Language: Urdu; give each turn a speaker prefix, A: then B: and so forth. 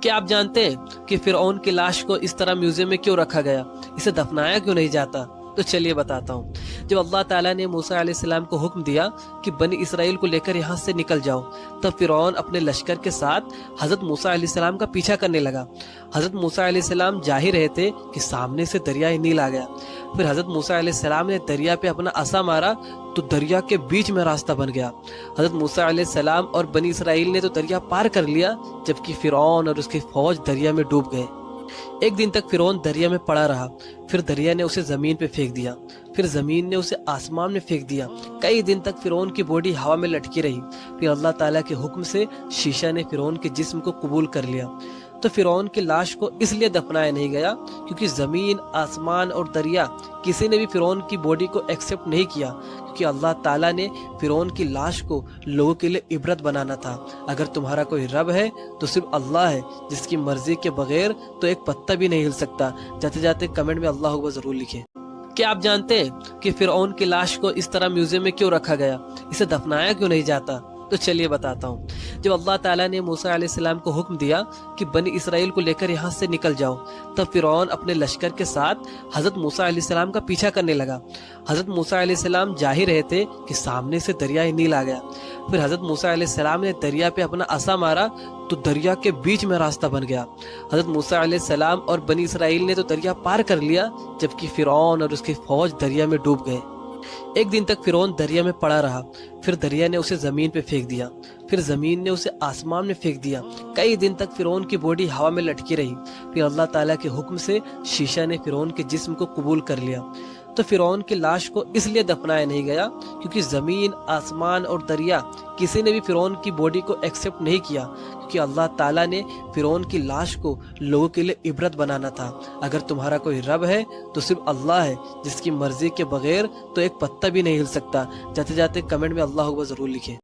A: کیا آپ جانتے ہیں کہ فرعون کی لاش کو اس طرح میوزیم میں کیوں رکھا گیا؟ اسے دفنایا کیوں نہیں جاتا؟ تو چلیے بتاتا ہوں۔ جب اللہ تعالیٰ نے موسیٰ علیہ السلام کو حکم دیا کہ بنی اسرائیل کو لے کر یہاں سے نکل جاؤ، تب فرعون اپنے لشکر کے ساتھ حضرت موسیٰ علیہ السلام کا پیچھا کرنے لگا۔ حضرت موسیٰ علیہ السلام جا ہی رہے تھے کہ سامنے سے دریائے نیل آ گیا۔ پھر حضرت موسیٰ علیہ السلام نے دریا پہ اپنا عصا مارا تو دریا کے بیچ میں راستہ بن گیا۔ حضرت موسیٰ علیہ السلام اور بنی اسرائیل نے تو دریا پار کر لیا، جبکہ فرعون اور اس کی فوج دریا میں ڈوب گئے۔ ایک دن تک فرعون دریا میں پڑا رہا، پھر دریا نے اسے زمین پہ پھینک دیا، پھر زمین نے اسے آسمان میں پھینک دیا۔ کئی دن تک فرعون کی باڈی ہوا میں لٹکی رہی، پھر اللہ تعالیٰ کے حکم سے شیشہ نے فرعون کے جسم کو قبول کر لیا۔ تو فرعون کی لاش کو اس لیے دفنایا نہیں گیا کیونکہ زمین، آسمان اور دریا کسی نے بھی فرعون کی باڈی کو ایکسیپٹ نہیں کیا، کیونکہ اللہ تعالیٰ نے فرعون کی لاش کو لوگوں کے لیے عبرت بنانا تھا۔ اگر تمہارا کوئی رب ہے تو صرف اللہ ہے، جس کی مرضی کے بغیر تو ایک پتہ بھی نہیں ہل سکتا۔ جاتے جاتے کمنٹ میں اللہ اکبر ضرور لکھیں۔ کیا آپ جانتے ہیں کہ فرعون کی لاش کو اس طرح میوزیم میں کیوں رکھا گیا؟ اسے دفنایا کیوں نہیں جاتا؟ تو چلیے بتاتا ہوں۔ جب اللہ تعالیٰ نے موسیٰ علیہ السلام کو حکم دیا کہ بنی اسرائیل کو لے کر یہاں سے نکل جاؤ، تب فرعون اپنے لشکر کے ساتھ حضرت موسیٰ علیہ السلام کا پیچھا کرنے لگا۔ حضرت موسیٰ علیہ السلام جا ہی رہے تھے کہ سامنے سے دریائے نیل آ گیا۔ پھر حضرت موسیٰ علیہ السلام نے دریا پہ اپنا عصا مارا تو دریا کے بیچ میں راستہ بن گیا۔ حضرت موسیٰ علیہ السلام اور بنی اسرائیل نے تو دریا پار کر لیا، جبکہ فرعون اور اس کی فوج دریا میں ڈوب گئے۔ ایک دن تک فرعون دریا میں پڑا رہا، پھر دریا نے اسے زمین پہ پھینک دیا، پھر زمین نے اسے آسمان میں پھینک دیا۔ کئی دن تک فرعون کی باڈی ہوا میں لٹکی رہی، پھر اللہ تعالیٰ کے حکم سے شیشہ نے فرعون کے جسم کو قبول کر لیا۔ تو فرعون کی لاش کو اس لیے دفنایا نہیں گیا کیونکہ زمین، آسمان اور دریا کسی نے بھی فرعون کی باڈی کو ایکسیپٹ نہیں کیا، کیونکہ اللہ تعالیٰ نے فرعون کی لاش کو لوگوں کے لیے عبرت بنانا تھا۔ اگر تمہارا کوئی رب ہے تو صرف اللہ ہے، جس کی مرضی کے بغیر تو ایک پتہ بھی نہیں ہل سکتا۔ جاتے جاتے کمنٹ میں اللہ اکبر ضرور لکھیں۔